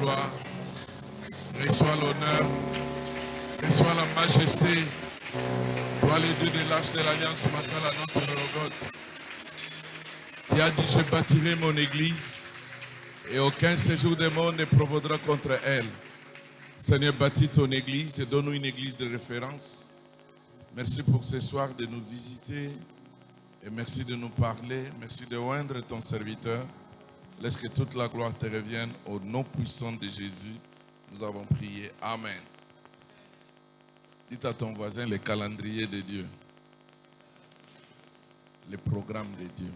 gloire, reçois l'honneur, reçois la majesté. Toi, le Dieu de l'Arche de l'Alliance, ce matin, la notre Golgotha. Tu as dit, je bâtirai mon église et aucun séjour des morts ne provaudra contre elle. Seigneur, bâtis ton église et donne-nous une église de référence. Merci pour ce soir de nous visiter et merci de nous parler. Merci de oindre ton serviteur. Laisse que toute la gloire te revienne au nom puissant de Jésus. Nous avons prié. Amen. Dites à ton voisin le calendrier de Dieu. Le programme de Dieu.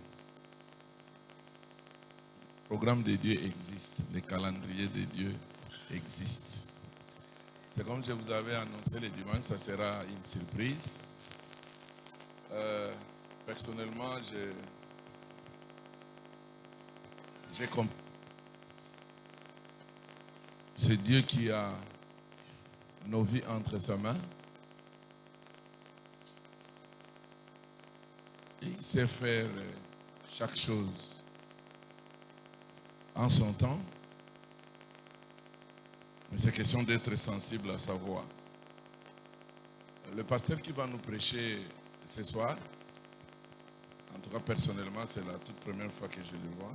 Le programme de Dieu existe. Le calendrier de Dieu existe. C'est comme je vous avais annoncé le dimanche, ça sera une surprise. Personnellement, j'ai compris. C'est Dieu qui a nos vies entre sa main. Et il sait faire chaque chose en son temps. Mais c'est question d'être sensible à sa voix. Le pasteur qui va nous prêcher ce soir, en tout cas personnellement, c'est la toute première fois que je le vois.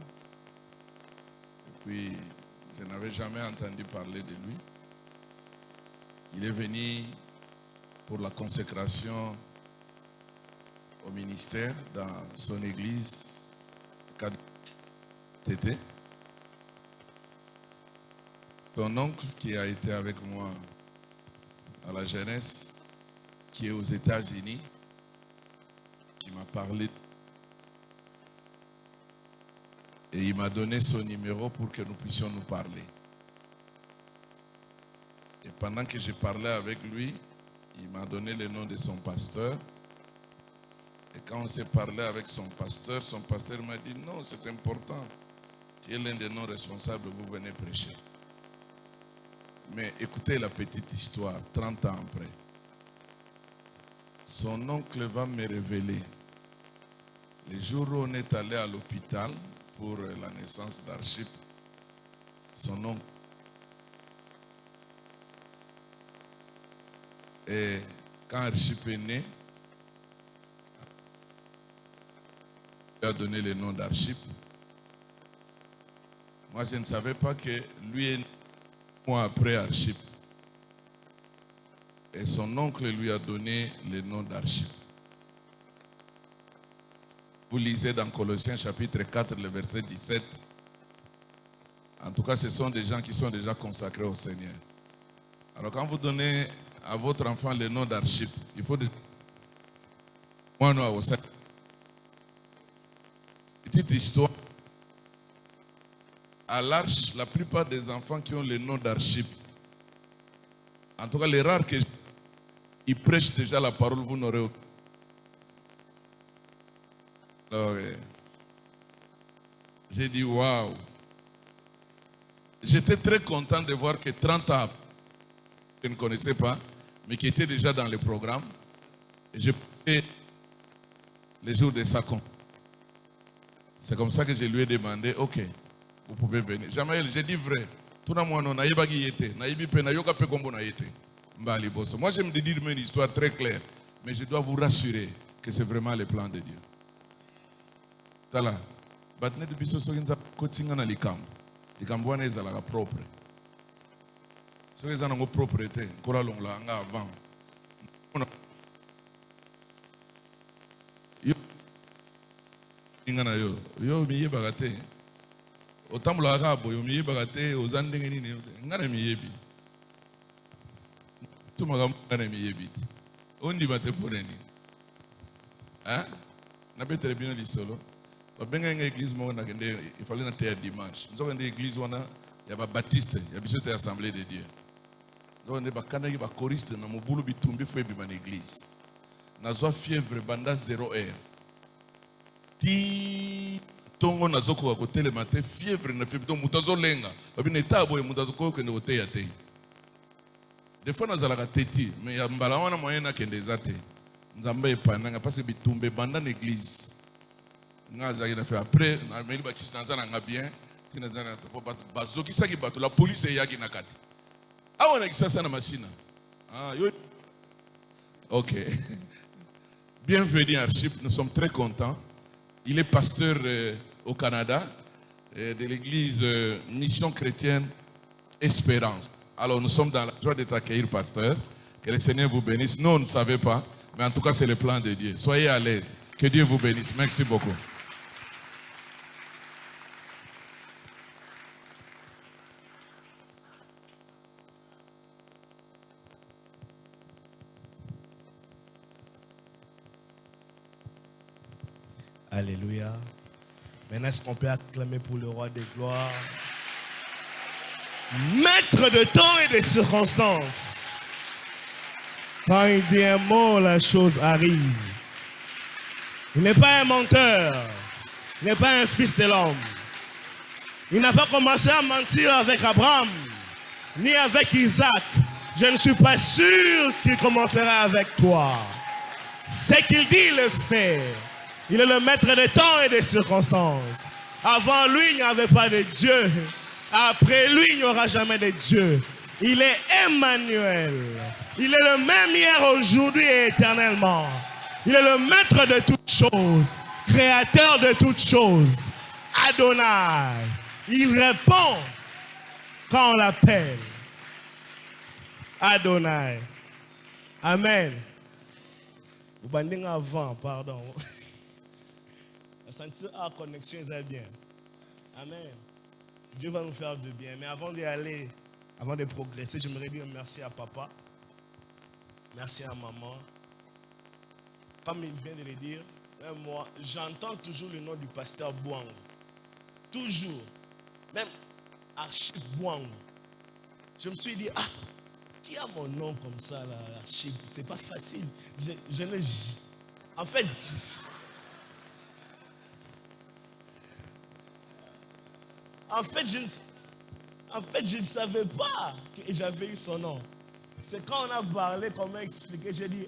Et puis, je n'avais jamais entendu parler de lui. Il est venu pour la consécration au ministère dans son église, KDT. Son oncle qui a été avec moi à la jeunesse, qui est aux États-Unis, qui m'a parlé et il m'a donné son numéro pour que nous puissions nous parler. Et pendant que je parlais avec lui, il m'a donné le nom de son pasteur. Et quand on s'est parlé avec son pasteur m'a dit non, c'est important. Tu es l'un des non responsables, vous venez prêcher. Mais écoutez la petite histoire, 30 ans après. Son oncle va me révéler. Le jour où on est allé à l'hôpital pour la naissance d'Archip, son oncle. Et quand Archip est né, il a donné le nom d'Archip. Moi, je ne savais pas que lui est né un mois après Archip. Et son oncle lui a donné le nom d'Archip. Vous lisez dans Colossiens chapitre 4, le verset 17. En tout cas, ce sont des gens qui sont déjà consacrés au Seigneur. Alors quand vous donnez à votre enfant le nom d'Archip, il faut... Moi, non, au Seigneur. Petite histoire. À l'Arche, la plupart des enfants qui ont le nom d'Archip, en tout cas les rares que ils prêchent déjà la parole, vous n'aurez aucun. Alors, j'ai dit waouh. J'étais très content de voir que 30 ans, je ne connaissais pas, mais qui était déjà dans le programme. Et j'ai pris les jours de sa compte. C'est comme ça que je lui ai demandé, ok, vous pouvez venir. Jamais, j'ai dit vrai. Tout le monde a été. Moi, je me dis une histoire très claire, mais je dois vous rassurer que c'est vraiment le plan de Dieu. Tala, batne de biso sokinza kotinga na likambo. Likambo wana ezalaka propre. Soki eza nango propreté, kola longola nga avant. Yo inga na yo miyebaka te. Otambulaka boyo miyebaka te, oza ndenge nini nga na miyebi. Tumaka nga na miyebi te. Ondima te mpona nini? Nabetele bino lisolo. Benga une église, il fallait être un dimanche. Nous avons une église où il y a des baptistes, il y a des assemblées de Dieu. Nous avons des choristes, nous avons des église. Nous avons fièvre, banda 0 heure. Ti tongo nazoko côté le matin, fièvre na fièvre, donc mutazo lenga. Babi neta boye mutazo ko ke ne ya te. Des fois nous allons teti, mais ya mbala wana moyen na kende zate. Nzambe epana parce que bitumbe banda l'église. Après, bien, La police est yaki nakati. Ah, on a dit ça na masina. Ah, ok. Bienvenue Archip, nous sommes très contents. Il est pasteur au Canada de l'église Mission Chrétienne Espérance. Alors nous sommes dans la joie de t'accueillir, pasteur. Que le Seigneur vous bénisse. Nous, on ne savait pas, mais en tout cas, c'est le plan de Dieu. Soyez à l'aise. Que Dieu vous bénisse. Merci beaucoup. Alléluia. Maintenant, est-ce qu'on peut acclamer pour le roi des gloires? Maître de temps et de circonstances. Quand il dit un mot, la chose arrive. Il n'est pas un menteur. Il n'est pas un fils de l'homme. Il n'a pas commencé à mentir avec Abraham, ni avec Isaac. Je ne suis pas sûr qu'il commencera avec toi. Ce qu'il dit, il le fait. Il est le maître des temps et des circonstances. Avant lui, il n'y avait pas de Dieu. Après lui, il n'y aura jamais de Dieu. Il est Emmanuel. Il est le même hier, aujourd'hui et éternellement. Il est le maître de toutes choses, créateur de toutes choses. Adonai. Il répond quand on l'appelle. Adonai. Amen. Vous bandez avant, pardon. Sentir la connexion, c'est bien. Amen. Dieu va nous faire du bien. Mais avant d'y aller, avant de progresser, j'aimerais dire merci à papa. Merci à maman. Comme il vient de le dire, moi, j'entends toujours le nom du pasteur Bouang. Toujours. Même Archip Bouang. Je me suis dit, ah, qui a mon nom comme ça, là, Archip? C'est pas facile. Je ne... En fait, je ne savais pas que j'avais eu son nom. C'est quand on a parlé, qu'on m'a expliqué, j'ai dit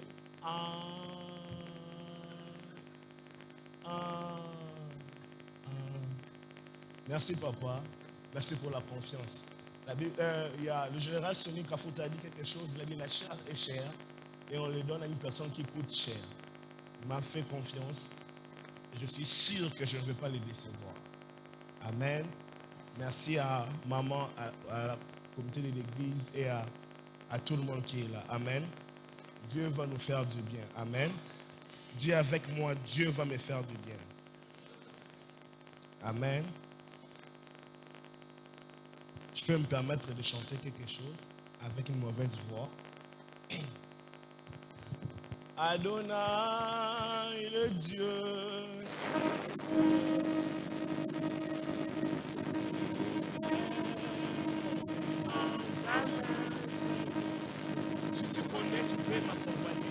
Merci papa, merci pour la confiance. Il y a le général Sonny Kafouta a dit quelque chose, il a dit la chair est chère et on le donne à une personne qui coûte cher. Il m'a fait confiance et je suis sûr que je ne vais pas le décevoir. Amen. Merci à maman, à la communauté de l'église et à tout le monde qui est là. Amen. Dieu va nous faire du bien. Amen. Dieu avec moi, Dieu va me faire du bien. Amen. Je peux me permettre de chanter quelque chose avec une mauvaise voix. Adonai, le Dieu. Si tu connais, tu peux m'accompagner.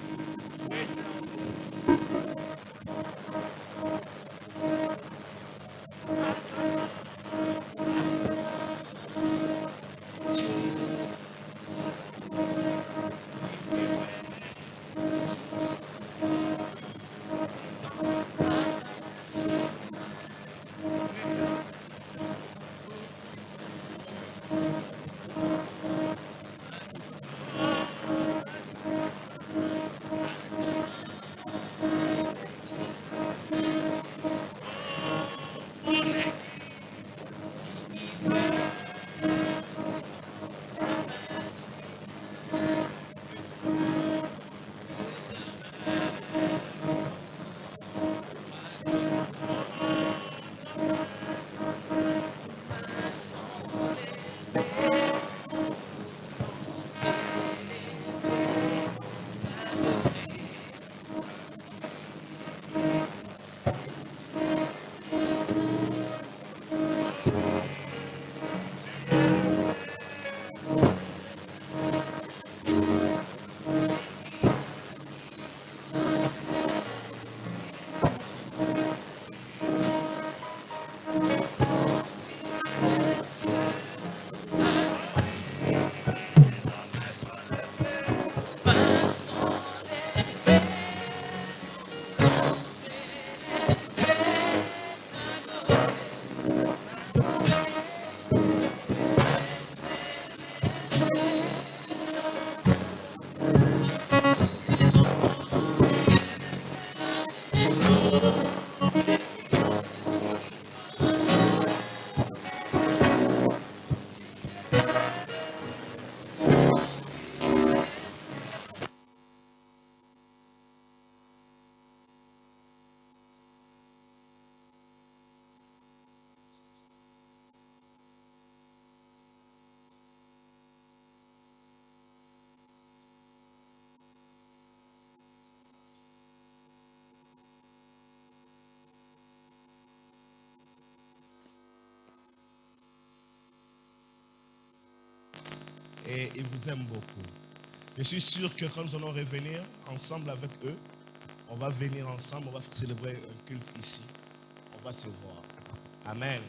et ils vous aiment beaucoup. Je suis sûr que quand nous allons revenir ensemble avec eux, on va venir ensemble, on va célébrer un culte ici. On va se voir. Amen.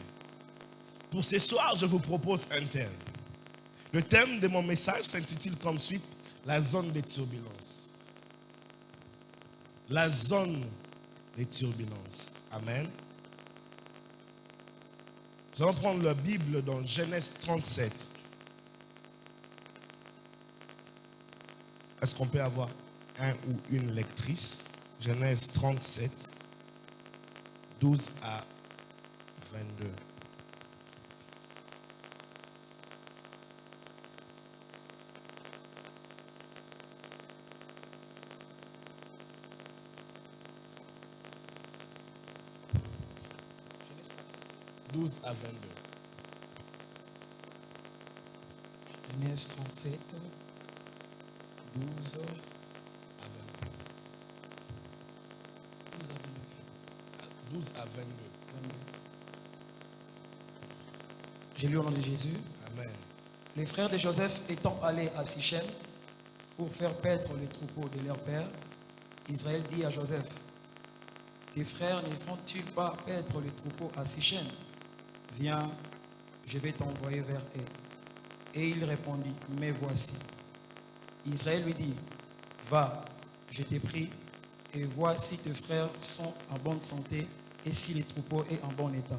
Pour ce soir, je vous propose un thème. Le thème de mon message s'intitule comme suite la zone de turbulence. La zone de turbulence. Amen. Nous allons prendre la Bible dans Genèse 37. Est-ce qu'on peut avoir un ou une lectrice? Genèse 37, 12 à 22. « 12 à 22. Genèse 37, 12 À 22. 12 à 22. 22. J'ai lu au nom de Jésus. Amen. Les frères de Joseph étant allés à Sichem pour faire paître les troupeaux de leur père, Israël dit à Joseph, tes frères ne font-ils pas paître les troupeaux à Sichem? Viens, je vais t'envoyer vers eux. Et il répondit, mais voici. Israël lui dit, va, je t'ai pris, et vois si tes frères sont en bonne santé et si les troupeaux sont en bon état.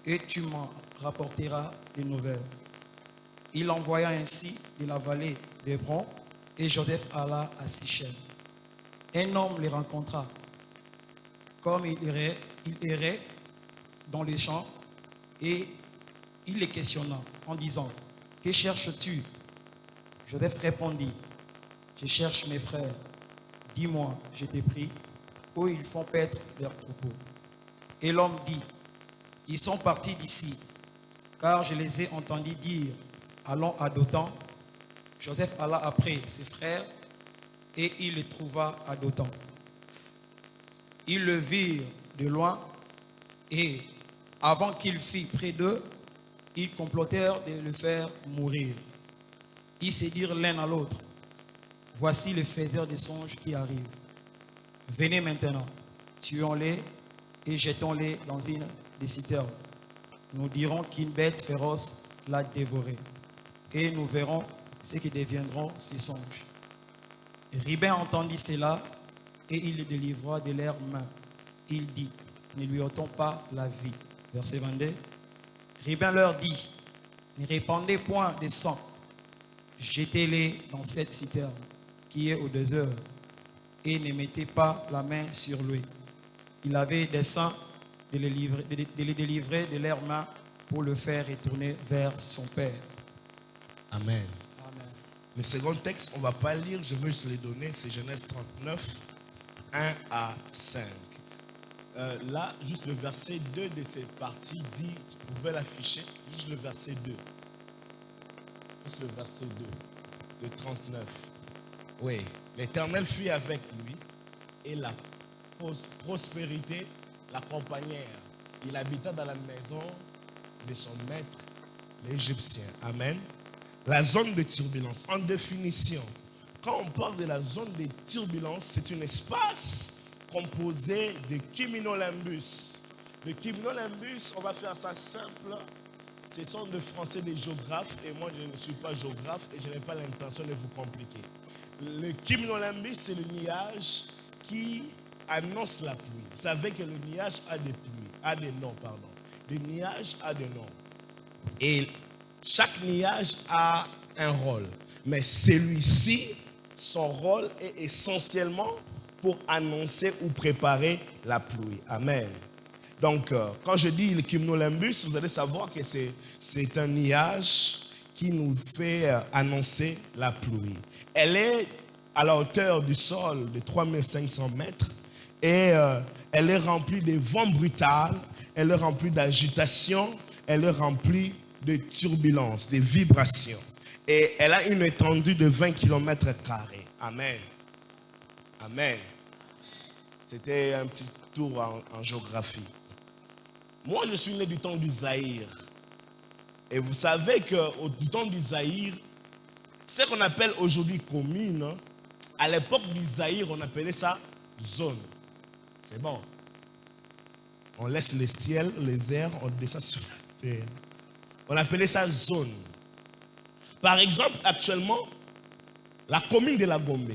Et tu m'en rapporteras des nouvelles. Il envoya ainsi de la vallée d'Hébron, et Joseph alla à Sichem. Un homme les rencontra. Comme il errait dans les champs, et il les questionna en disant, que cherches-tu? Joseph répondit, je cherche mes frères. Dis-moi, je t'ai pris, où ils font paître leurs troupeaux. Et l'homme dit, ils sont partis d'ici, car je les ai entendus dire, allons à Dothan. Joseph alla après ses frères, et il les trouva à Dothan. Ils le virent de loin, et avant qu'il fît près d'eux, ils complotèrent de le faire mourir. Ils se dirent l'un à l'autre, voici le faiseur des songes qui arrive. Venez maintenant, tuons-les et jetons-les dans une des citernes. Nous dirons qu'une bête féroce l'a dévoré, et nous verrons ce qui deviendront ces songes. Ribin entendit cela, et il les délivra de leurs mains. Il dit, ne lui ôtons pas la vie. Verset 22. Ribin leur dit, ne répandez point de sang, jetez-les dans cette citerne qui est au désert, et ne mettez pas la main sur lui. Il avait dessein de les délivrer de leurs mains pour le faire retourner vers son père. Amen. Amen. Le second texte, on ne va pas lire, je veux juste les donner, c'est Genèse 39, 1 à 5. Là, juste le verset 2 de cette partie dit, vous pouvez l'afficher, juste le verset 2. Juste le verset 2 de 39. Oui, l'Éternel fut avec lui et la prospérité l'accompagnèrent. Il habita dans la maison de son maître, l'Égyptien. Amen. La zone de turbulence. En définition, quand on parle de la zone de turbulence, c'est un espace composé de cumulonimbus. Le cumulonimbus, on va faire ça simple. Ce sont des Français des géographes et moi je ne suis pas géographe et je n'ai pas l'intention de vous compliquer. Le cumulonimbus, c'est le nuage qui annonce la pluie. Vous savez que le nuage a des pluies, a des noms, pardon. Le nuage a des noms. Et chaque nuage a un rôle. Mais celui-ci, son rôle est essentiellement pour annoncer ou préparer la pluie. Amen. Donc, quand je dis le cumulonimbus, vous allez savoir que c'est un nuage qui nous fait annoncer la pluie. Elle est à la hauteur du sol de 3500 mètres et elle est remplie de vents brutaux, elle est remplie d'agitation, elle est remplie de turbulences, de vibrations. Et elle a une étendue de 20 km². Amen. Amen. C'était un petit tour en géographie. Moi, je suis né du temps du Zaïre. Et vous savez que du temps du Zaïre, Ce qu'on appelle aujourd'hui commune, hein, à l'époque d'Isaïe, on appelait ça zone. C'est bon. On laisse les ciels, les airs, on descend sur la terre. On appelait ça zone. Par exemple, actuellement, la commune de la Gombe.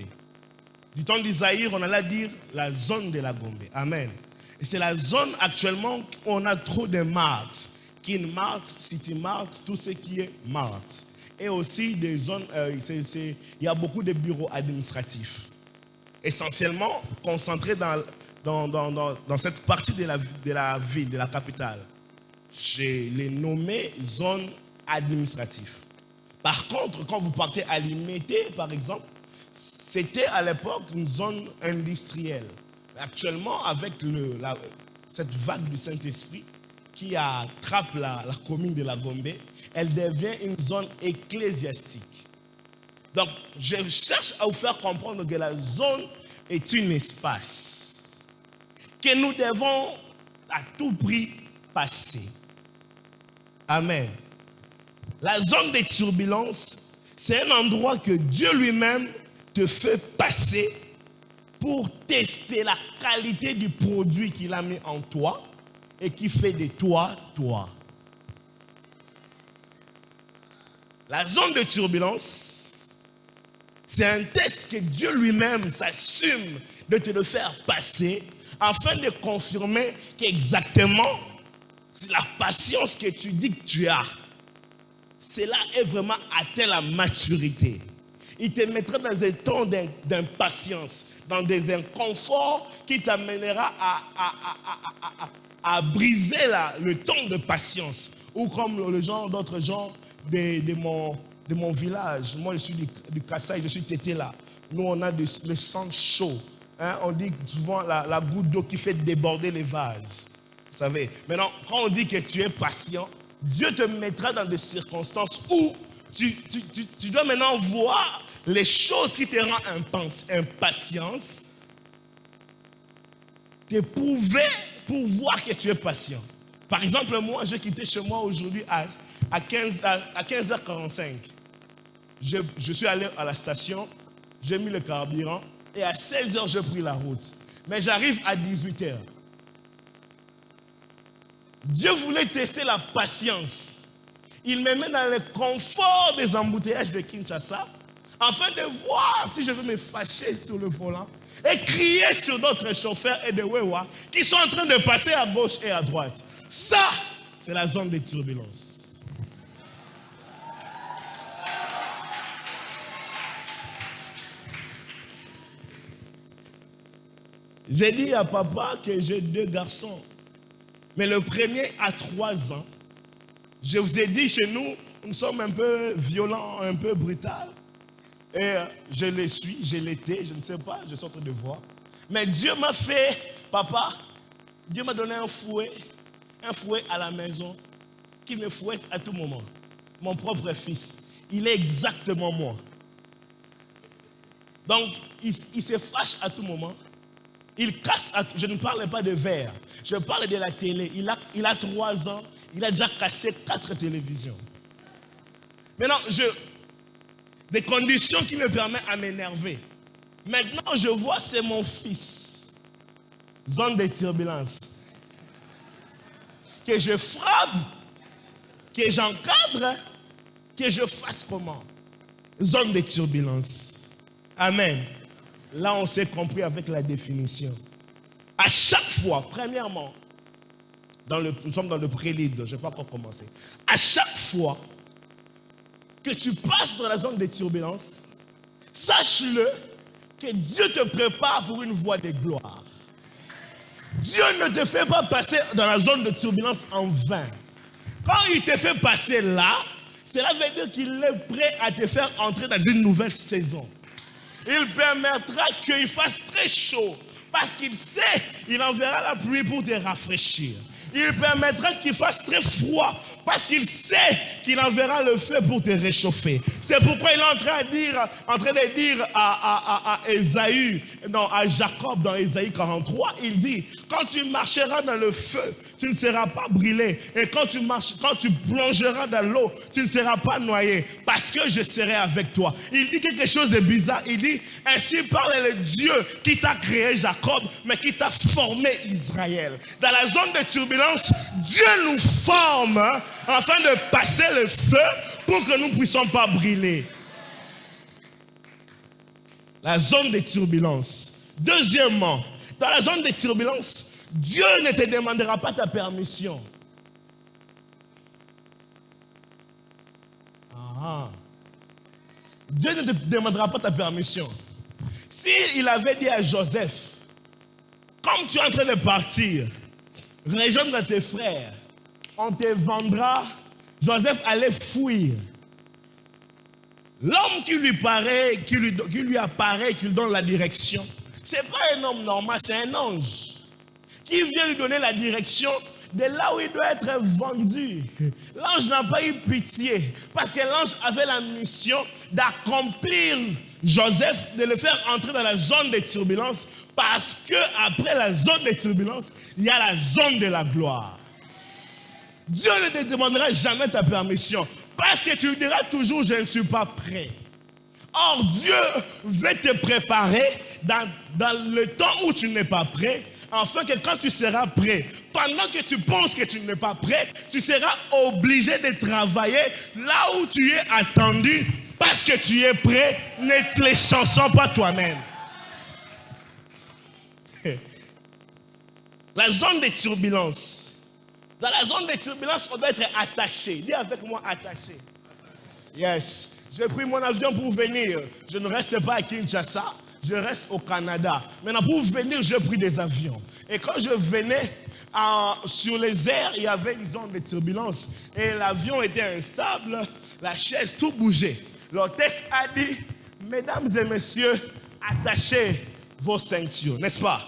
Du temps d'Isaïe, on allait dire la zone de la Gombe. Amen. Et c'est la zone actuellement où on a trop de martes. Kin Mart, City Mart, tout ce qui est Mart. Et aussi des zones, il y a beaucoup de bureaux administratifs. Essentiellement concentrés dans cette partie de la ville, de la capitale. Je les nommé zones administratives. Par contre, quand vous partez à Limité, par exemple, c'était à l'époque une zone industrielle. Actuellement, avec cette vague du Saint-Esprit qui attrape la commune de la Gombe, elle devient une zone ecclésiastique. Donc, je cherche à vous faire comprendre que la zone est un espace que nous devons à tout prix passer. Amen. La zone de turbulence, c'est un endroit que Dieu lui-même te fait passer pour tester la qualité du produit qu'il a mis en toi et qui fait de toi, toi. La zone de turbulence, c'est un test que Dieu lui-même s'assume de te le faire passer afin de confirmer qu'exactement la patience que tu dis que tu as, cela est vraiment atteint la maturité. Il te mettra dans un temps d'impatience, dans des inconforts qui t'amènera à briser le temps de patience. Ou comme d'autres gens de mon village. Moi, je suis du Kassai, je suis tété là. Nous, on a le sang chaud. Hein? On dit souvent la goutte d'eau qui fait déborder les vases. Vous savez. Maintenant, quand on dit que tu es patient, Dieu te mettra dans des circonstances où tu dois maintenant voir les choses qui te rendent impatience, t'éprouver pour voir que tu es patient. Par exemple, moi, j'ai quitté chez moi aujourd'hui à 15h45. Je suis allé à la station, j'ai mis le carburant et à 16h, j'ai pris la route. Mais j'arrive à 18h. Dieu voulait tester la patience. Il me met dans le confort des embouteillages de Kinshasa afin de voir si je veux me fâcher sur le volant et crier sur d'autres chauffeurs et de Wewa qui sont en train de passer à gauche et à droite. Ça, c'est la zone de turbulence. J'ai dit à papa que j'ai 2 garçons. Mais le premier a 3 ans. Je vous ai dit, chez nous, nous sommes un peu violents, un peu brutals. Et je les suis, je l'étais, je ne sais pas, je suis en train de voir. Mais Dieu m'a fait, papa, Dieu m'a donné un fouet à la maison qui me fouette à tout moment. Mon propre fils, il est exactement moi. Donc, il se fâche à tout moment. Il casse, je ne parle pas de verre, je parle de la télé. Il a 3 ans, il a déjà cassé 4 télévisions. Maintenant, des conditions qui me permettent à m'énerver. Maintenant, je vois, c'est mon fils. Zone de turbulence. Que je frappe, que j'encadre, que je fasse comment? Zone de turbulence. Amen. Là, on s'est compris avec la définition. À chaque fois, premièrement, nous sommes dans le prélude, je ne vais pas encore commencer. À chaque fois que tu passes dans la zone de turbulence, sache-le que Dieu te prépare pour une voie de gloire. Dieu ne te fait pas passer dans la zone de turbulence en vain. Quand il te fait passer là, cela veut dire qu'il est prêt à te faire entrer dans une nouvelle saison. Il permettra qu'il fasse très chaud parce qu'il sait qu'il enverra la pluie pour te rafraîchir. Il permettra qu'il fasse très froid parce qu'il sait qu'il enverra le feu pour te réchauffer. C'est pourquoi il est en train de dire à Ésaü, non, à Jacob dans Ésaïe 43, il dit, quand tu marcheras dans le feu, tu ne seras pas brûlé. Et quand tu plongeras dans l'eau, tu ne seras pas noyé, parce que je serai avec toi. Il dit quelque chose de bizarre. Il dit, ainsi parle le Dieu qui t'a créé Jacob, mais qui t'a formé Israël. Dans la zone de turbulence, Dieu nous forme afin de passer le feu pour que nous ne puissions pas brûler. La zone de turbulence. Deuxièmement, dans la zone de turbulence, Dieu ne te demandera pas ta permission. Dieu ne te demandera pas ta permission. S'il avait dit à Joseph, comme tu es en train de partir, rejoindre tes frères, on te vendra, Joseph allait fuir. L'homme qui lui apparaît, qui lui donne la direction, ce n'est pas un homme normal, c'est un ange qui vient lui donner la direction de là où il doit être vendu. L'ange n'a pas eu pitié parce que l'ange avait la mission d'accomplir Joseph, de le faire entrer dans la zone de turbulence, parce qu'après la zone de turbulence, il y a la zone de la gloire. Dieu ne te demandera jamais ta permission parce que tu diras toujours je ne suis pas prêt. Or Dieu veut te préparer dans le temps où tu n'es pas prêt, afin que quand tu seras prêt, pendant que tu penses que tu n'es pas prêt, tu seras obligé de travailler là où tu es attendu, parce que tu es prêt. Ne te les chansons pas toi-même. La zone de turbulence. Dans la zone de turbulence, on doit être attaché. Dis avec moi, attaché. Yes. J'ai pris mon avion pour venir. Je ne reste pas à Kinshasa. Je reste au Canada. Maintenant, pour venir, j'ai pris des avions. Et quand je venais sur les airs, il y avait une zone de turbulence. Et l'avion était instable. La chaise, tout bougeait. L'hôtesse a dit, mesdames et messieurs, attachez vos ceintures. N'est-ce pas?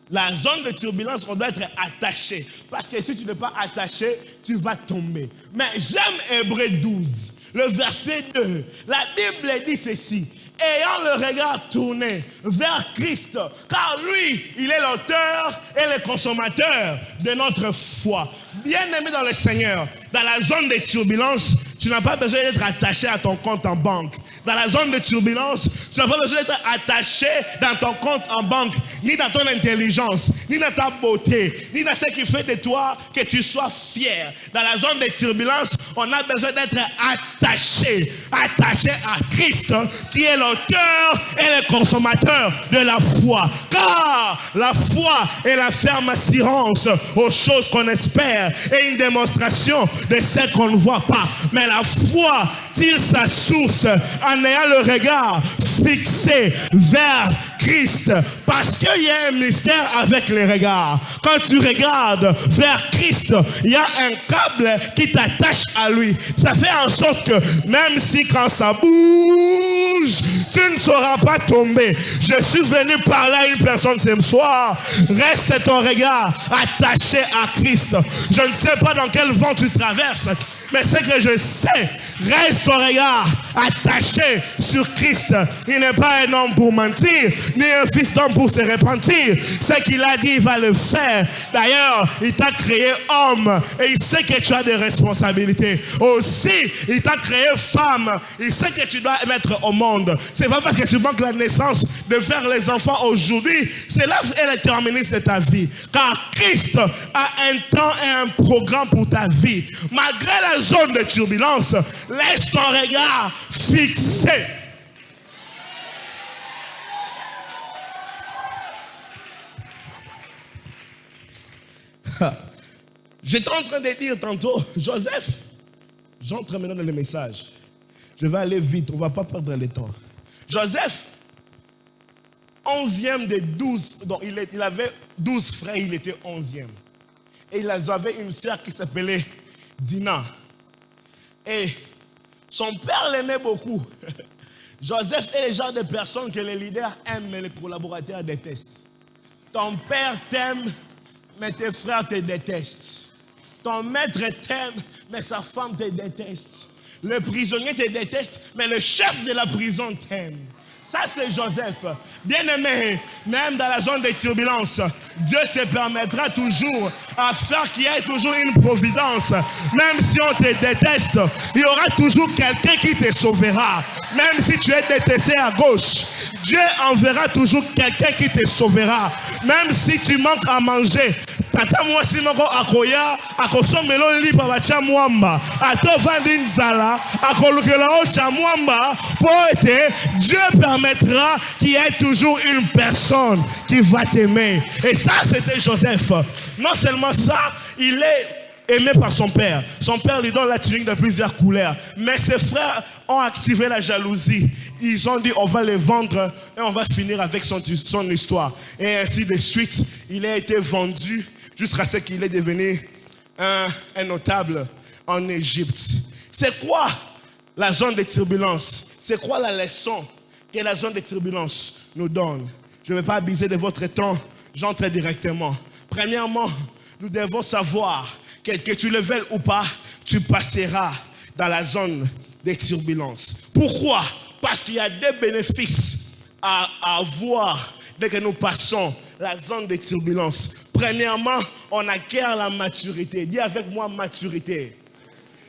La zone de turbulence, on doit être attaché. Parce que si tu n'es pas attaché, tu vas tomber. Mais j'aime Hébreux 12, le verset 2. La Bible dit ceci. Ayant le regard tourné vers Christ, car lui, il est l'auteur et le consommateur de notre foi. Bien-aimé dans le Seigneur, dans la zone de turbulence, tu n'as pas besoin d'être attaché à ton compte en banque. Dans la zone de turbulence, tu n'as pas besoin d'être attaché dans ton compte en banque, ni dans ton intelligence, ni dans ta beauté, ni dans ce qui fait de toi que tu sois fier. Dans la zone de turbulence, on a besoin d'être attaché à Christ, qui est l'auteur et le consommateur de la foi. Car la foi est la ferme assurance aux choses qu'on espère et une démonstration de ce qu'on ne voit pas. Mais la foi tire sa source en ayant le regard fixé vers Christ, parce qu'il y a un mystère avec les regards. Quand tu regardes vers Christ, il y a un câble qui t'attache à lui. Ça fait en sorte que même si quand ça bouge, tu ne sauras pas tomber. Je suis venu parler à une personne ce soir. Reste ton regard attaché à Christ. Je ne sais pas dans quel vent tu traverses, mais ce que je sais, reste ton regard attaché sur Christ. Il n'est pas un homme pour mentir, ni un fils d'homme pour se repentir. Ce qu'il a dit, il va le faire. D'ailleurs, il t'a créé homme et il sait que tu as des responsabilités. Aussi, il t'a créé femme. Il sait que tu dois mettre au monde. C'est pas parce que tu manques la naissance de faire les enfants aujourd'hui. C'est là est le terminus de ta vie. Car Christ a un temps et un programme pour ta vie. Malgré la zone de turbulence, laisse ton regard fixé. J'étais en train de dire tantôt, Joseph, j'entre maintenant dans le message. Je vais aller vite, on ne va pas perdre le temps. Joseph, 11e des 12, donc il avait 12 frères, il était 11e. Et il avait une sœur qui s'appelait Dina. Et son père l'aimait beaucoup. Joseph est le genre de personne que les leaders aiment, mais les collaborateurs détestent. Ton père t'aime, mais tes frères te détestent. Ton maître t'aime, mais sa femme te déteste. Le prisonnier te déteste, mais le chef de la prison t'aime. Ça, c'est Joseph. Bien-aimé, même dans la zone des turbulences, Dieu se permettra toujours à faire qu'il y ait toujours une providence. Même si on te déteste, il y aura toujours quelqu'un qui te sauvera. Même si tu es détesté à gauche, Dieu enverra toujours quelqu'un qui te sauvera. Même si tu manques à manger, tata mwasi moko akoya akosomela lipa bacha mwamba atovandi nzala akolukela ocha mwamba pour ete Dieu permettra qu'il y ait toujours une personne qui va t'aimer. Et ça, c'était Joseph. Non seulement ça, il est aimé par son père. Son père lui donne la tunique de plusieurs couleurs. Mais ses frères ont activé la jalousie. Ils ont dit on va les vendre et on va finir avec son histoire. Et ainsi de suite, il a été vendu jusqu'à ce qu'il est devenu un notable en Égypte. C'est quoi la zone de turbulence? C'est quoi la leçon que la zone de turbulence nous donne? Je ne vais pas abuser de votre temps, j'entre directement. Premièrement, nous devons savoir que tu le veuilles ou pas, tu passeras dans la zone des turbulences. Pourquoi? Parce qu'il y a des bénéfices à avoir dès que nous passons la zone des turbulences. Premièrement, on acquiert la maturité. Dis avec moi maturité.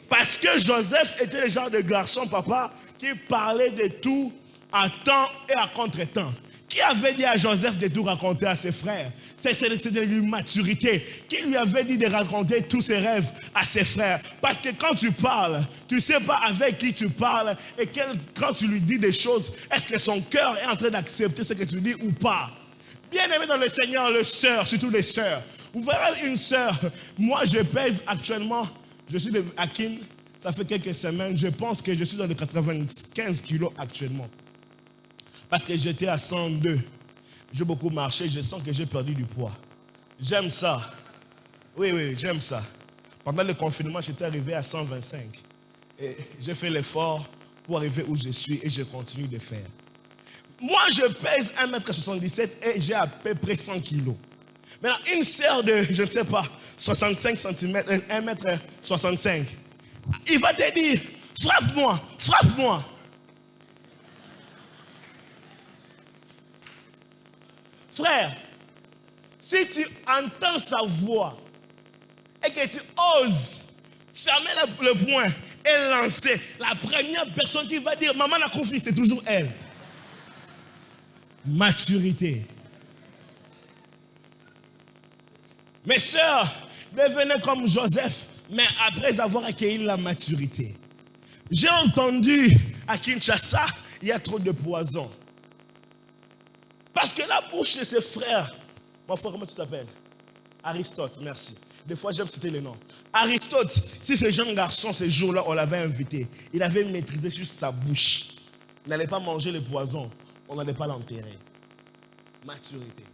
Parce que Joseph était le genre de garçon, papa, qui parlait de tout à temps et à contre-temps. Qui avait dit à Joseph de tout raconter à ses frères? C'est de l'immaturité. Qui lui avait dit de raconter tous ses rêves à ses frères? Parce que quand tu parles, tu ne sais pas avec qui tu parles et quand tu lui dis des choses, est-ce que son cœur est en train d'accepter ce que tu dis ou pas? Bien aimé dans le Seigneur, les sœurs, surtout les sœurs. Vous verrez une sœur, moi je pèse actuellement, je suis de Akin, ça fait quelques semaines, je pense que je suis dans les 95 kilos actuellement. Parce que j'étais à 102. J'ai beaucoup marché, je sens que j'ai perdu du poids. J'aime ça. Oui, j'aime ça. Pendant le confinement, j'étais arrivé à 125. Et j'ai fait l'effort pour arriver où je suis et je continue de faire. Moi, je pèse 1m77 et j'ai à peu près 100 kilos. Maintenant, une sœur de, je ne sais pas, 65 cm, 1m65, il va te dire, frappe-moi, frappe-moi. Frère, si tu entends sa voix et que tu oses fermer le poing et lancer, la première personne qui va dire maman a confié, c'est toujours elle. Maturité. Mes sœurs, devenez comme Joseph, mais après avoir accueilli la maturité. J'ai entendu à Kinshasa, il y a trop de poison. Parce que la bouche de ses frères, mon frère, comment tu t'appelles? Aristote, merci. Des fois, j'aime citer les noms. Aristote, si ce jeune garçon, ce jour-là, on l'avait invité, il avait maîtrisé juste sa bouche. Il n'allait pas manger le poison, on n'allait pas l'enterrer. Maturité.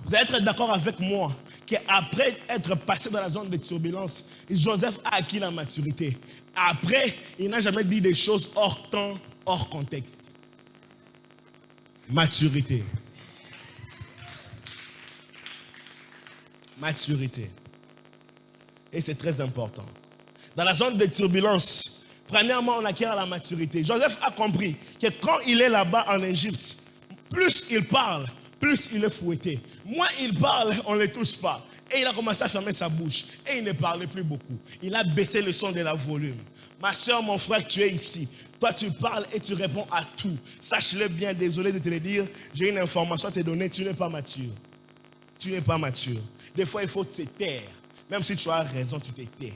Vous allez être d'accord avec moi qu'après être passé dans la zone de turbulence, Joseph a acquis la maturité. Après, il n'a jamais dit des choses hors temps, hors contexte. Maturité. Maturité. Et c'est très important. Dans la zone de turbulence, premièrement, on acquiert la maturité. Joseph a compris que quand il est là-bas en Égypte, plus il parle, plus il est fouetté. Moins il parle, on ne le touche pas. Et il a commencé à fermer sa bouche. Et il ne parlait plus beaucoup. Il a baissé le son de la volume. Ma soeur, mon frère, tu es ici. Toi, tu parles et tu réponds à tout. Sache-le bien, désolé de te le dire. J'ai une information à te donner. Tu n'es pas mature. Tu n'es pas mature. Des fois, il faut te taire. Même si tu as raison, tu te tais.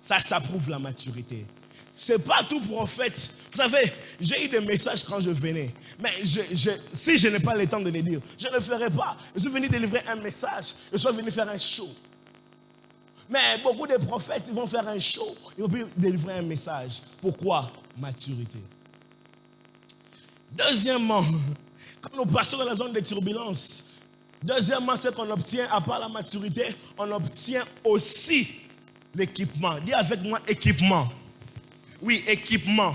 Ça prouve la maturité. Ce n'est pas tout prophète. Vous savez, j'ai eu des messages quand je venais. Mais si je n'ai pas le temps de les dire, je ne le ferai pas. Je suis venu délivrer un message. Je suis venu faire un show. Mais beaucoup de prophètes, ils vont faire un show. Ils vont plus délivrer un message. Pourquoi? Maturité. Deuxièmement, quand nous passons dans la zone de turbulence, deuxièmement, c'est qu'on obtient, à part la maturité, on obtient aussi l'équipement. Dis avec moi, équipement. Oui, équipement.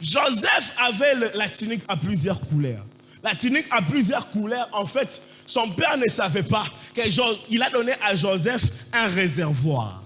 Joseph avait la tunique à plusieurs couleurs. La tunique à plusieurs couleurs, en fait, son père ne savait pas qu'il a donné à Joseph un réservoir.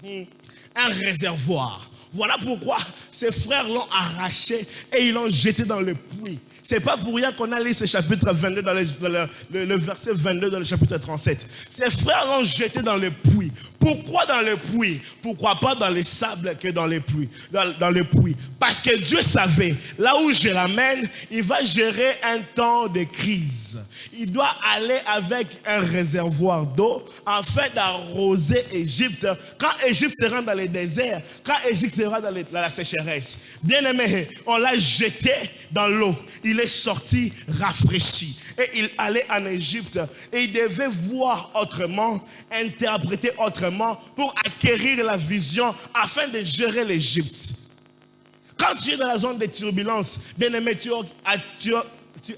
Un réservoir. Voilà pourquoi ses frères l'ont arraché et ils l'ont jeté dans le puits. C'est pas pour rien qu'on a lu ce chapitre 22 dans le verset 22 dans le chapitre 37. Ses frères l'ont jeté dans le puits. Pourquoi dans le puits? Pourquoi pas dans les sables que dans les puits, dans le puits? Parce que Dieu savait, là où je l'amène, il va gérer un temps de crise. Il doit aller avec un réservoir d'eau afin d'arroser Égypte. Quand Égypte sera dans le désert, quand Égypte sera dans la sécheresse. Bien aimé, on l'a jeté dans l'eau. Il est sorti rafraîchi. Et il allait en Égypte. Et il devait voir autrement, interpréter autrement pour acquérir la vision afin de gérer l'Égypte. Quand tu es dans la zone de turbulence, bien aimé, tu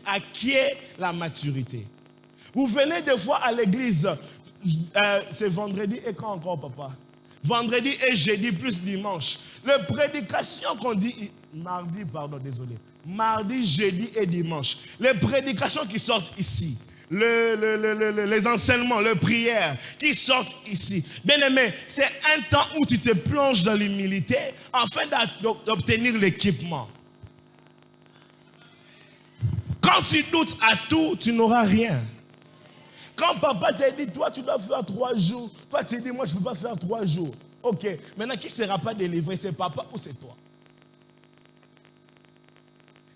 acquiers la maturité. Vous venez des fois à l'église, c'est vendredi et quand encore, papa? Vendredi et jeudi plus dimanche. Les prédications qu'on dit, mardi, jeudi et dimanche. Les prédications qui sortent ici. Les enseignements, les prières qui sortent ici. Bien aimé, c'est un temps où tu te plonges dans l'humilité afin d'obtenir l'équipement. Quand tu doutes à tout, tu n'auras rien. Quand papa t'a dit, toi tu dois faire 3 jours, toi tu dis, moi je ne peux pas faire 3 jours. Ok, maintenant qui ne sera pas délivré, c'est papa ou c'est toi?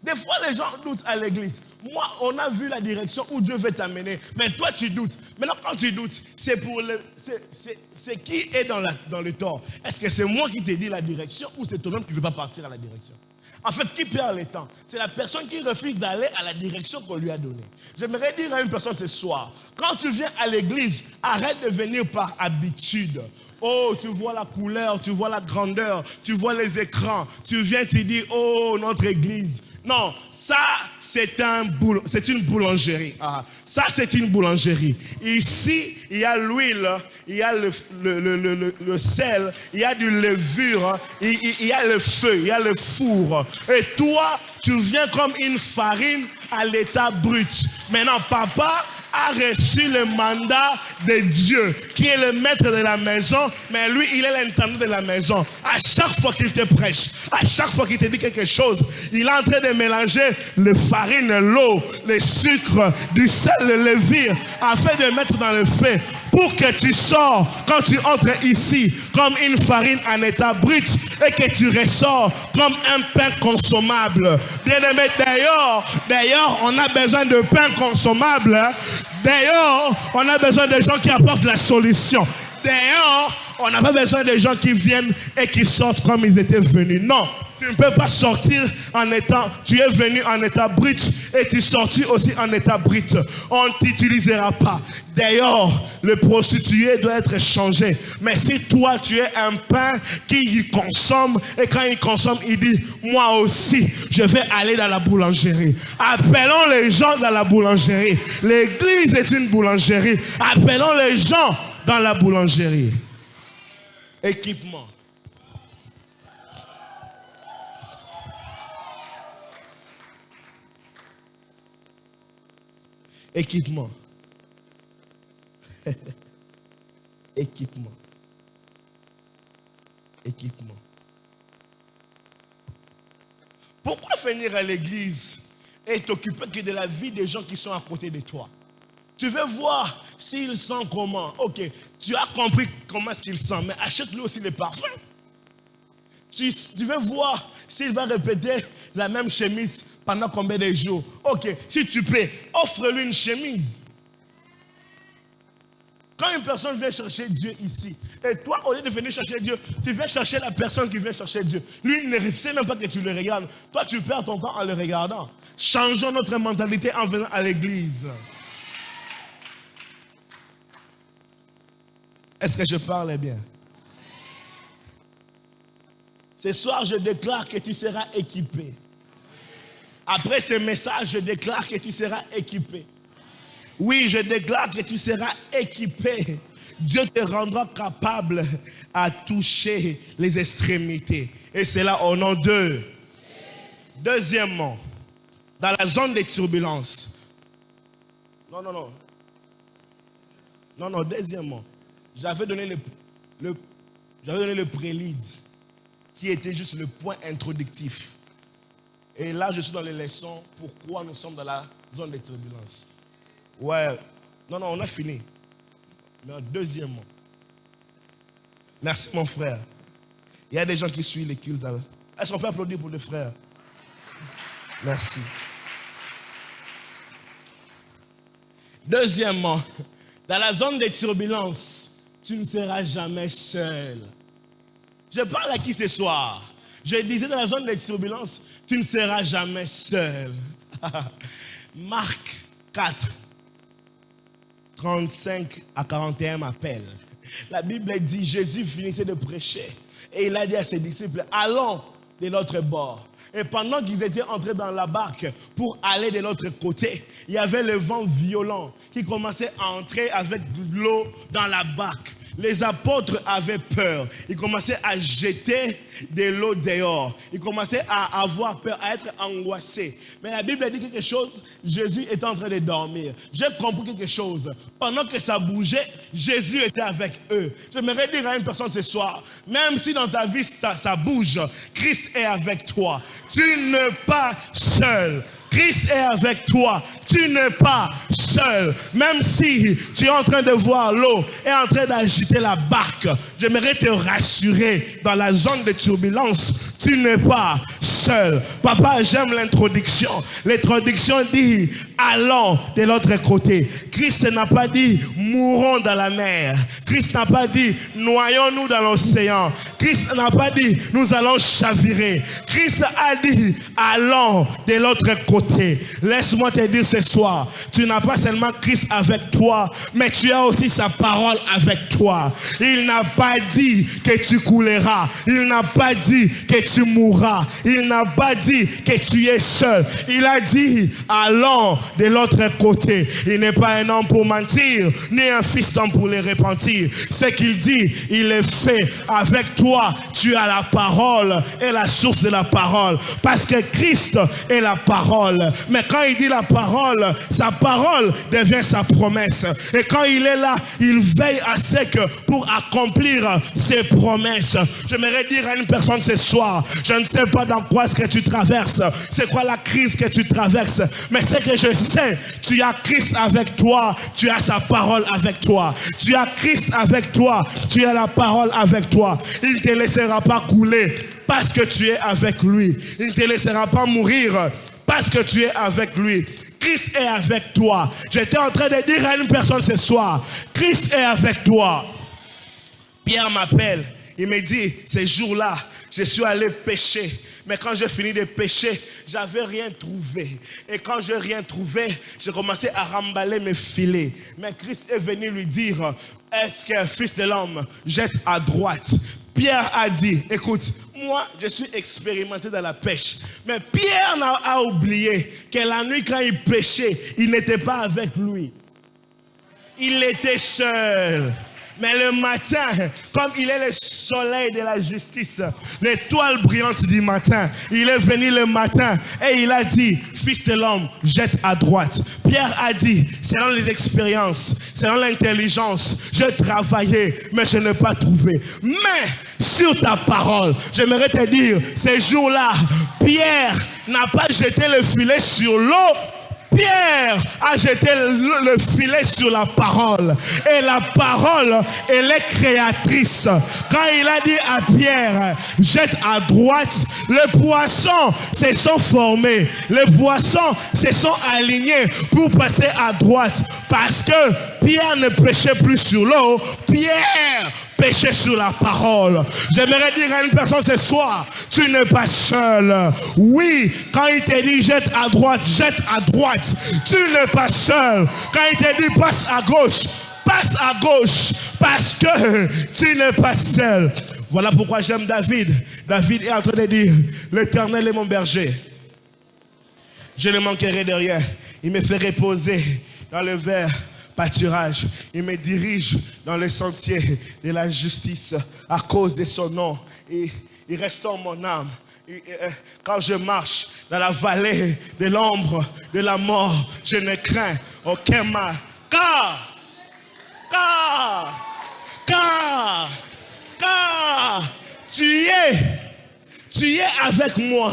Des fois, les gens doutent à l'église. Moi, on a vu la direction où Dieu veut t'amener. Mais toi, tu doutes. Maintenant, quand tu doutes, c'est qui est dans le tort? Est-ce que c'est moi qui t'ai dit la direction ou c'est toi-même qui ne veux pas partir à la direction? En fait, qui perd le temps? C'est la personne qui refuse d'aller à la direction qu'on lui a donnée. J'aimerais dire à une personne ce soir, quand tu viens à l'église, arrête de venir par habitude. Oh, tu vois la couleur, tu vois la grandeur, tu vois les écrans. Tu viens, tu dis, oh, notre église. Non, ça, c'est une boulangerie. Ah, ça, c'est une boulangerie. Ici, il y a l'huile, il y a le sel, il y a du levure, il y a le feu, il y a le four. Et toi, tu viens comme une farine à l'état brut. Maintenant, papa a reçu le mandat de Dieu, qui est le maître de la maison, mais lui, il est l'intendant de la maison. À chaque fois qu'il te prêche, à chaque fois qu'il te dit quelque chose, il est en train de mélanger le farine, l'eau, le sucre, du sel, le levure, afin de mettre dans le feu, pour que tu sors, quand tu entres ici, comme une farine en état brut, et que tu ressors comme un pain consommable. Bien aimé, d'ailleurs, on a besoin de pain consommable. D'ailleurs, on a besoin de gens qui apportent la solution. D'ailleurs, on n'a pas besoin de gens qui viennent et qui sortent comme ils étaient venus. Non, tu ne peux pas sortir en étant, tu es venu en état brut et tu sortis aussi en état brut. On ne t'utilisera pas. D'ailleurs, le prostitué doit être changé. Mais si toi, tu es un pain qui consomme, et quand il consomme, il dit, moi aussi, je vais aller dans la boulangerie. Appelons les gens dans la boulangerie. L'église est une boulangerie. Appelons les gens dans la boulangerie. Équipement. Équipement. Équipement. Équipement. Pourquoi venir à l'église et t'occuper que de la vie des gens qui sont à côté de toi? Tu veux voir s'ils sentent comment. Ok, tu as compris comment est-ce qu'ils sentent, mais achète-lui aussi les parfums. Tu veux voir s'il va répéter la même chemise pendant combien de jours. Ok, si tu peux, offre-lui une chemise. Quand une personne vient chercher Dieu ici, et toi, au lieu de venir chercher Dieu, tu viens chercher la personne qui vient chercher Dieu. Lui, il ne sait même pas que tu le regardes. Toi, tu perds ton temps en le regardant. Changeons notre mentalité en venant à l'église. Est-ce que je parle bien? Ce soir, je déclare que tu seras équipé. Après ce message, je déclare que tu seras équipé. Oui, je déclare que tu seras équipé. Dieu te rendra capable à toucher les extrémités. Et c'est là au nom de. Deuxièmement, dans la zone de turbulence. Non, deuxièmement. J'avais donné le prélude. qui était juste le point introductif. Et là, je suis dans les leçons, pourquoi nous sommes dans la zone de turbulence. Ouais, non, on a fini. Mais deuxièmement, merci mon frère. Il y a des gens qui suivent les cultes. Est-ce qu'on peut applaudir pour le frère? Merci. Deuxièmement, dans la zone de turbulence, tu ne seras jamais seul. Je parle à qui ce soir? Je disais dans la zone de turbulence, tu ne seras jamais seul. Marc 4, 35 à 41 m'appelle. La Bible dit, Jésus finissait de prêcher et il a dit à ses disciples, allons de l'autre bord. Et pendant qu'ils étaient entrés dans la barque pour aller de l'autre côté, il y avait le vent violent qui commençait à entrer avec de l'eau dans la barque. Les apôtres avaient peur. Ils commençaient à jeter de l'eau dehors. Ils commençaient à avoir peur, à être angoissés. Mais la Bible dit quelque chose. Jésus était en train de dormir. J'ai compris quelque chose. Pendant que ça bougeait, Jésus était avec eux. J'aimerais dire à une personne ce soir, même si dans ta vie ça bouge, Christ est avec toi. Tu n'es pas seul. Christ est avec toi. Tu n'es pas seul. Même si tu es en train de voir l'eau et en train d'agiter la barque, j'aimerais te rassurer dans la zone de turbulence. Tu n'es pas seul. Papa, j'aime l'introduction. L'introduction dit, allons de l'autre côté. Christ n'a pas dit, mourons dans la mer. Christ n'a pas dit, noyons-nous dans l'océan. Christ n'a pas dit, nous allons chavirer. Christ a dit, allons de l'autre côté. Laisse-moi te dire ce soir, tu n'as pas seulement Christ avec toi, mais tu as aussi sa parole avec toi. Il n'a pas dit que tu couleras. Il n'a pas dit que tu mourras. Il n'a pas dit que tu es seul. Il a dit, allons de l'autre côté. Il n'est pas un homme pour mentir, ni un fils d'homme pour les repentir. Ce qu'il dit, il est fait. Avec toi, tu as la parole et la source de la parole. Parce que Christ est la parole. Mais quand il dit la parole, sa parole devient sa promesse. Et quand il est là, il veille à sec pour accomplir ses promesses. J'aimerais dire à une personne ce soir, je ne sais pas dans quoi ce que tu traverses, c'est quoi la crise que tu traverses, mais c'est que je sais, tu as Christ avec toi, tu as sa parole avec toi. Tu as Christ avec toi, tu as la parole avec toi. Il ne te laissera pas couler parce que tu es avec lui. Il ne te laissera pas mourir parce que tu es avec lui. Christ est avec toi. J'étais en train de dire à une personne ce soir, Christ est avec toi. Pierre m'appelle, il me dit, ces jours-là, je suis allé pêcher. Mais quand j'ai fini de pêcher, j'avais rien trouvé. Et quand j'ai rien trouvé, j'ai commencé à remballer mes filets. Mais Christ est venu lui dire, est-ce qu'un fils de l'homme jette à droite? Pierre a dit, écoute, moi, je suis expérimenté dans la pêche. Mais Pierre a oublié que la nuit, quand il pêchait, il n'était pas avec lui. Il était seul. Mais le matin, comme il est le soleil de la justice, l'étoile brillante du matin, il est venu le matin et il a dit, fils de l'homme, jette à droite. Pierre a dit, selon les expériences, selon l'intelligence, je travaillais, mais je n'ai pas trouvé. Mais sur ta parole, j'aimerais te dire, ces jours-là, Pierre n'a pas jeté le filet sur l'eau. Pierre a jeté le filet sur la parole. Et la parole, elle est créatrice. Quand il a dit à Pierre, jette à droite, les poissons se sont formés. Les poissons se sont alignés pour passer à droite. Parce que Pierre ne pêchait plus sur l'eau. Pierre pêchait sur la parole. J'aimerais dire à une personne ce soir, tu n'es pas seul. Oui, quand il te dit jette à droite, tu n'es pas seul. Quand il te dit passe à gauche, parce que tu n'es pas seul. Voilà pourquoi j'aime David. David est en train de dire, l'Éternel est mon berger. Je ne manquerai de rien. Il me fait reposer dans le vert pâturage. Il me dirige dans le sentier de la justice à cause de son nom. Et il restaure mon âme. Quand je marche dans la vallée de l'ombre de la mort, je ne crains aucun mal. Car tu es Tu es avec moi.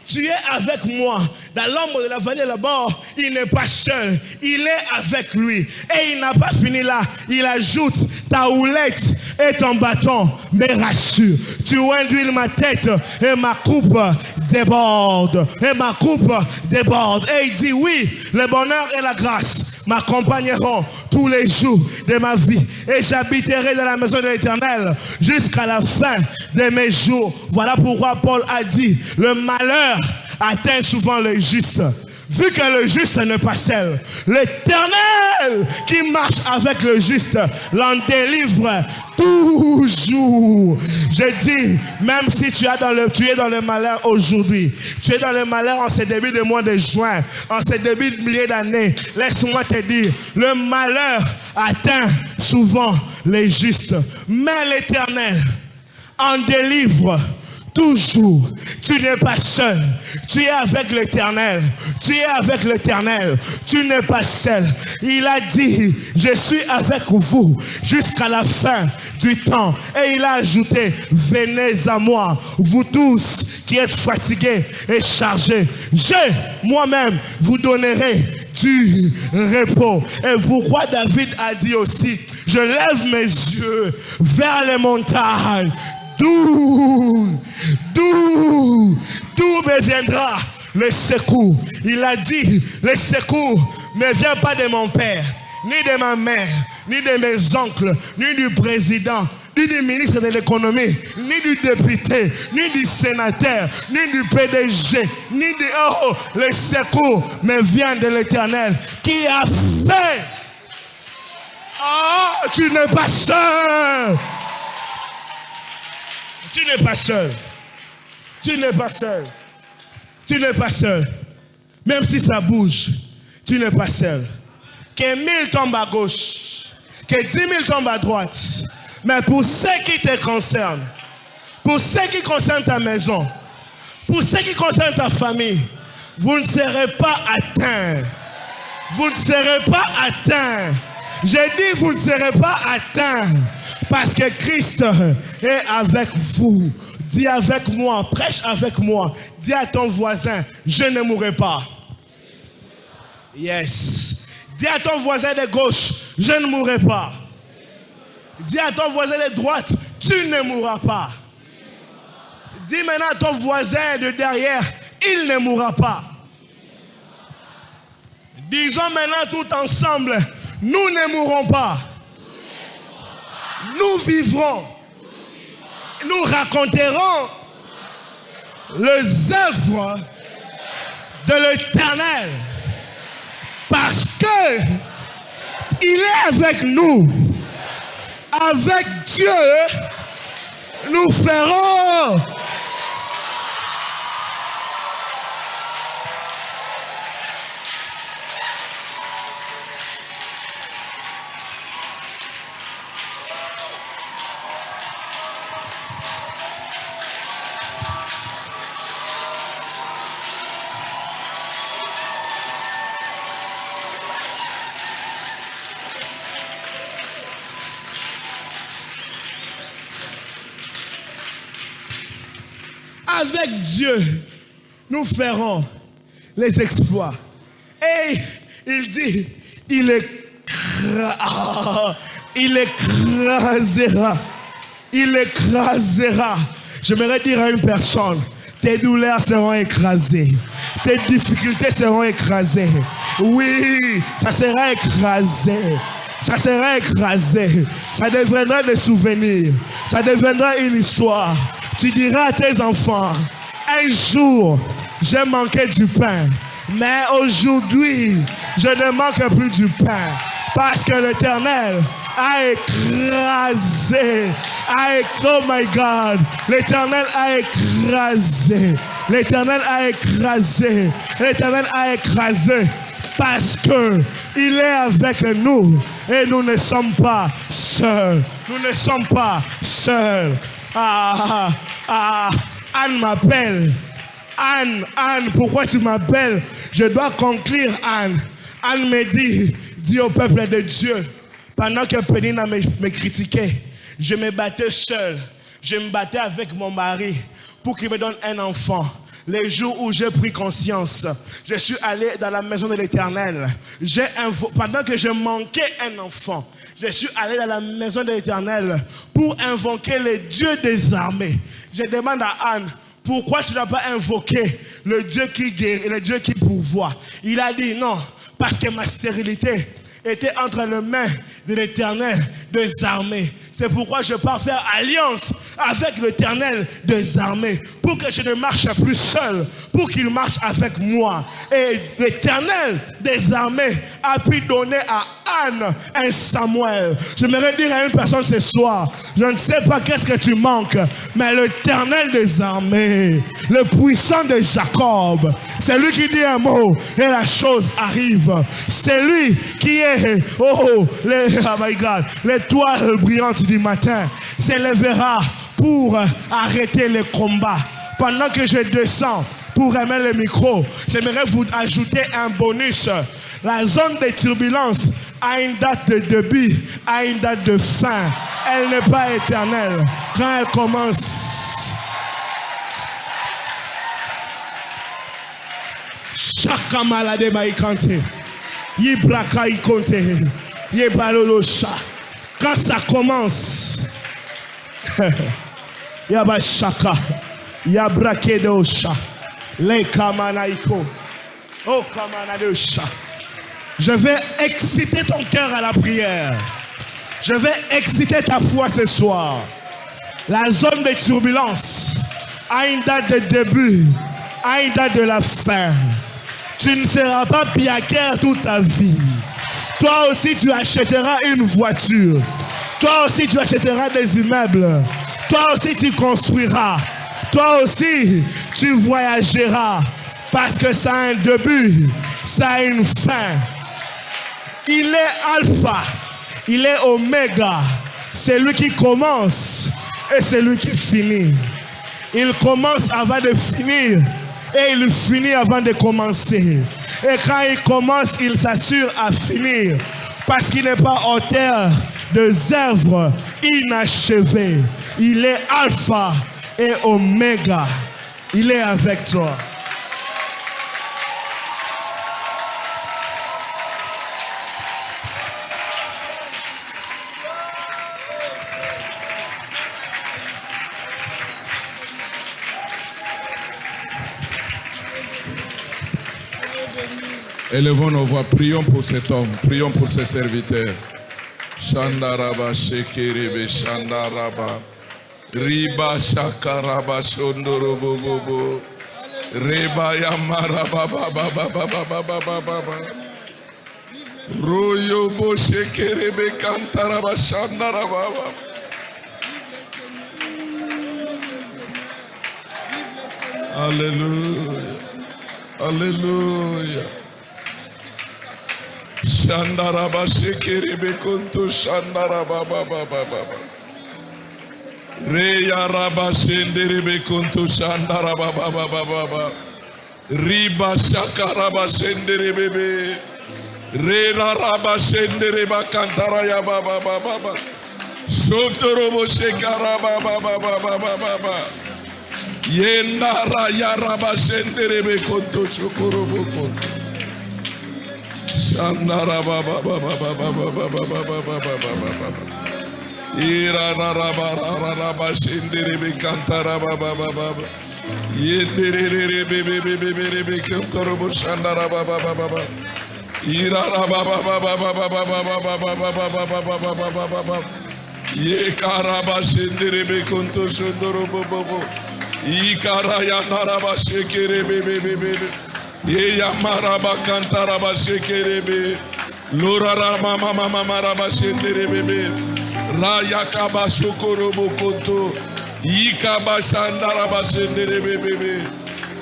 Tu es avec moi. Dans l'ombre de la vallée de la mort, il n'est pas seul. Il est avec lui. Et il n'a pas fini là. Il ajoute ta houlette et ton bâton me rassure. Tu induis ma tête et ma coupe déborde. Et ma coupe déborde. Et il dit oui, le bonheur et la grâce m'accompagneront tous les jours de ma vie. Et j'habiterai dans la maison de l'Éternel jusqu'à la fin de mes jours. Voilà pourquoi Paul a dit, le malheur atteint souvent le juste. Vu que le juste n'est pas seul, l'Éternel qui marche avec le juste l'en délivre toujours. Je dis, même si tu es dans le malheur aujourd'hui, tu es dans le malheur en ce début de mois de juin, en ce début de milliers d'années, laisse-moi te dire, le malheur atteint souvent les justes, mais l'Éternel en délivre toujours. Tu n'es pas seul. Tu es avec l'Éternel. Tu es avec l'Éternel. Tu n'es pas seul. Il a dit, je suis avec vous jusqu'à la fin du temps. Et il a ajouté, venez à moi, vous tous qui êtes fatigués et chargés. Je, moi-même, vous donnerai du repos. Et pourquoi David a dit aussi, je lève mes yeux vers les montagnes. D'où me viendra le secours? Il a dit, le secours ne vient pas de mon père, ni de ma mère, ni de mes oncles, ni du président, ni du ministre de l'économie, ni du député, ni du sénateur, ni du PDG, ni de... Oh, le secours me vient de l'Éternel qui a fait. Oh, tu n'es pas seul. Tu n'es pas seul. Tu n'es pas seul. Tu n'es pas seul. Même si ça bouge, tu n'es pas seul. Que 1000 tombent à gauche, que 10 000 tombent à droite. Mais pour ce qui te concerne, pour ce qui concerne ta maison, pour ce qui concerne ta famille, vous ne serez pas atteints. Vous ne serez pas atteints. J'ai dit, vous ne serez pas atteints. Parce que Christ est avec vous. Dis avec moi, prêche avec moi. Dis à ton voisin, je ne mourrai pas. Yes. Dis à ton voisin de gauche, je ne mourrai pas. Dis à ton voisin de droite, tu ne mourras pas. Dis maintenant à ton voisin de derrière, il ne mourra pas. Disons maintenant tout ensemble, nous ne mourrons pas. Nous vivrons. Nous raconterons les œuvres de l'Éternel. Parce que il est avec nous. Avec Dieu, nous ferons. Avec Dieu, nous ferons les exploits. Et il dit, il écrasera. Il écrasera. J'aimerais dire à une personne, tes douleurs seront écrasées. Tes difficultés seront écrasées. Oui, ça sera écrasé. Ça sera écrasé. Ça deviendra des souvenirs. Ça deviendra une histoire. Tu diras à tes enfants, un jour, j'ai manqué du pain. Mais aujourd'hui, je ne manque plus du pain. Parce que l'Éternel a écrasé. Oh my God. L'Éternel a écrasé. L'Éternel a écrasé. L'Éternel a écrasé. Parce que il est avec nous. Et nous ne sommes pas seuls. Nous ne sommes pas seuls. Anne m'appelle. Anne, pourquoi tu m'appelles? Je dois conclure, Anne. Anne me dit, dis au peuple de Dieu, pendant que Pénina me critiquait, je me battais seul. Je me battais avec mon mari pour qu'il me donne un enfant. Les jours où j'ai pris conscience, je suis allé dans la maison de l'Éternel. Pendant que je manquais un enfant, je suis allé dans la maison de l'Éternel pour invoquer le Dieu des armées. Je demande à Anne, pourquoi tu n'as pas invoqué le Dieu qui guérit, le Dieu qui pourvoit? Il a dit non, parce que ma stérilité était entre les mains de l'Éternel des armées. C'est pourquoi je pars faire alliance avec l'Éternel des armées, pour que je ne marche plus seul, pour qu'il marche avec moi. Et l'Éternel des armées a pu donner à Anne un Samuel. J'aimerais dire à une personne ce soir, je ne sais pas qu'est-ce que tu manques, mais l'Éternel des armées, le puissant de Jacob, c'est lui qui dit un mot et la chose arrive. C'est lui qui est, oh my God, l'étoile brillante du matin s'élèvera pour arrêter les combats. Pendant que je descends pour remettre le micro, j'aimerais vous ajouter un bonus. La zone de turbulence a une date de début, a une date de fin. Elle n'est pas éternelle. Quand elle commence, chaque malade maïkante, yibraka ikonte, yebalolosha. Quand ça commence, yaba shaka, yabrakedosha, le kamanaiko, oh kamanadosha. Je vais exciter ton cœur à la prière. Je vais exciter ta foi ce soir. La zone de turbulence a une date de début, a une date de la fin. Tu ne seras pas piaqueur toute ta vie. Toi aussi, tu achèteras une voiture. Toi aussi, tu achèteras des immeubles. Toi aussi, tu construiras. Toi aussi, tu voyageras. Parce que ça a un début, ça a une fin. Il est alpha, il est oméga. C'est lui qui commence et c'est lui qui finit. Il commence avant de finir et il finit avant de commencer. Et quand il commence, il s'assure à finir. Parce qu'il n'est pas auteur de œuvres inachevées. Il est alpha et oméga. Il est avec toi. Élevons nos voix, prions pour cet homme, prions pour ses serviteurs. Shandaraba Shekerebe Shandaraba Riba Shakaraba Shondorobobobo Reba Yamaraba Baba Royobo Shekerebe Kantaraba Shandaraba. Alléluia. Alléluia. Shandaraba Shekerebe Konto Shandaraba Baba Reya Raba Shenderebe Konto Shandaraba Baba Riba Shakaraba Shenderebe Rera Raba Shendereba Kantaraya Baba Shotorobo Shekaraba Baba Yendara Yaraba Shenderebe Konto Shokorobo Konto Shandara Baba Ira Raba Shenderebe Kantara Baba Yenderebe Bebe Kantorobo Shandara Baba Ira Baba Ye Karaba Shenderebe Konto Shondorobo Bobo Ikara Yanaraba Shekerebe Ye Yamaraba Kantaraba Shekerebe Lora Mama Maraba Shenderebe Rayakaba Shokorobo Konto Ikaba Shandaraba Shenderebe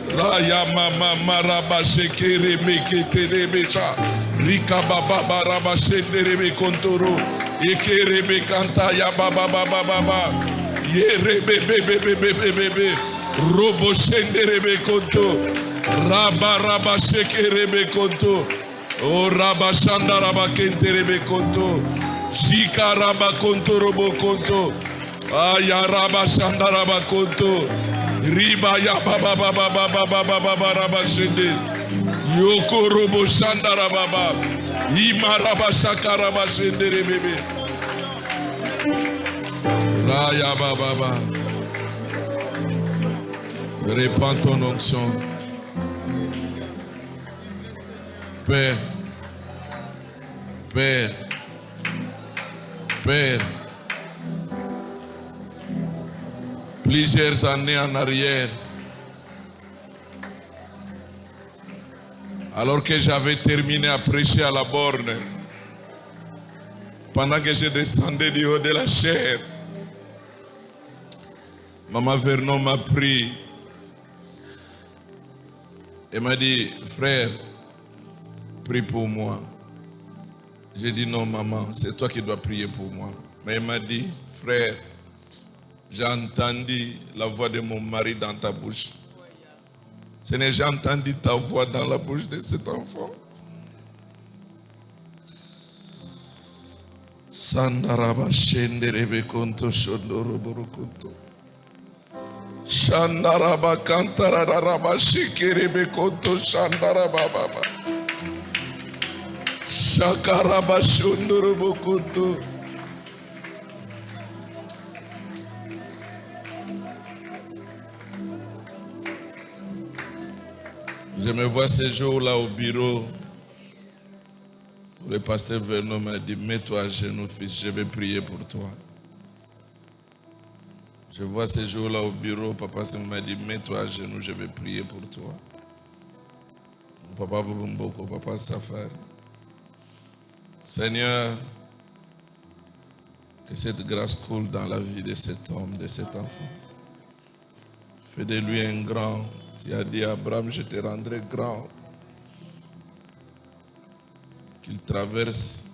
Raya Mama Maraba Shekerebe Keterebecha Rikaba Baba Raba Shenderebe Kontoro Ekerebe Kantaya Baba Ye Rebe Robo Shenderebe Konto Raba Shekerebe Konto O Raba Shandaraba Kenterebe Konto Shika Raba Konto Robo Konto Aya Raba Shandaraba Konto Riba ya baba baba baba baba baba rabashende. Yoko robo shanda rababa. Ima rabashaka rabashende rebebe. Raya baba baba. Répands ton onction. Père. Père. Père. Plusieurs années en arrière, alors que j'avais terminé à prêcher à la borne, pendant que je descendais du haut de la chair, Maman Vernon m'a pris et m'a dit, frère, prie pour moi. J'ai dit non maman, c'est toi qui dois prier pour moi. Mais elle m'a dit, frère, j'ai entendu la voix de mon mari dans ta bouche. Ce n'est j'ai entendu ta voix dans la bouche de cet enfant. Sandaraba shenderebe konto shondoro borokonto. Shandaraba kantararaba shikerebe konto shandaraba baba. Shakaraba shondoro bokonto. Je me vois ce jour-là au bureau. Le pasteur Vernon m'a dit, mets-toi à genoux, fils, je vais prier pour toi. Je vois ce jour-là au bureau, papa m'a dit, mets-toi à genoux, je vais prier pour toi. Papa Bobomboko, papa Safar. Seigneur, que cette grâce coule dans la vie de cet homme, de cet enfant. Fais de lui un grand. Tu as dit à Abraham, je te rendrai grand. Qu'il traverse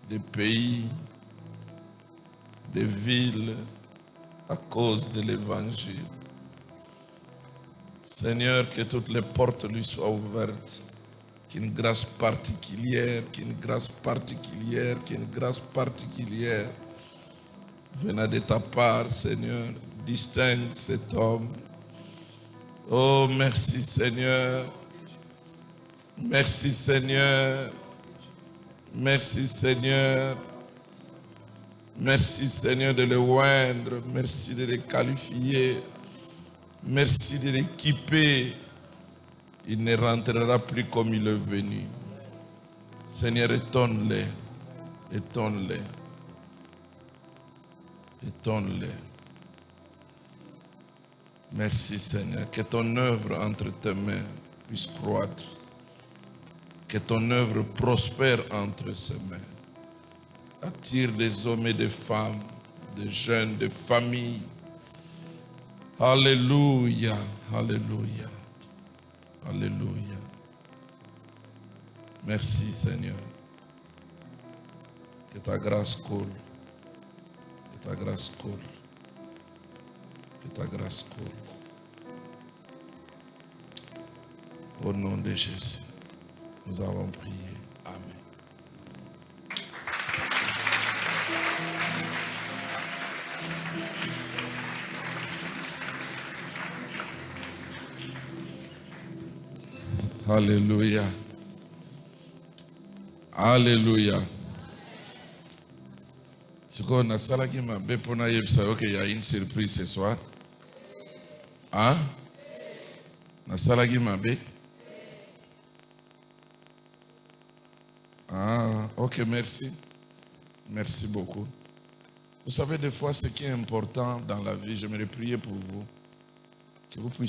des pays, des villes à cause de l'évangile. Seigneur, que toutes les portes lui soient ouvertes. Qu'une grâce particulière, qu'une grâce particulière, qu'une grâce particulière venant de ta part, Seigneur. Distingue cet homme. Oh, merci Seigneur. Merci Seigneur. Merci Seigneur. Merci Seigneur de le oindre. Merci de le qualifier. Merci de l'équiper. Il ne rentrera plus comme il est venu. Seigneur, étonne-les. Étonne-les. Étonne-les. Merci Seigneur. Que ton œuvre entre tes mains puisse croître. Que ton œuvre prospère entre ses mains. Attire des hommes et des femmes, des jeunes, des familles. Alléluia. Alléluia. Alléluia. Merci Seigneur. Que ta grâce coule. Que ta grâce coule. Que ta grâce coule. Au nom de Jésus, nous avons prié. Amen. Alléluia. Alléluia. Ce qu'on a ça qui m'a fait pour nous dire qu'il y a une surprise ce soir. Hein? Nasalagi Mabe. Ah, ok, merci. Merci beaucoup. Vous savez, des fois, ce qui est important dans la vie, j'aimerais prier pour vous. Que vous puissiez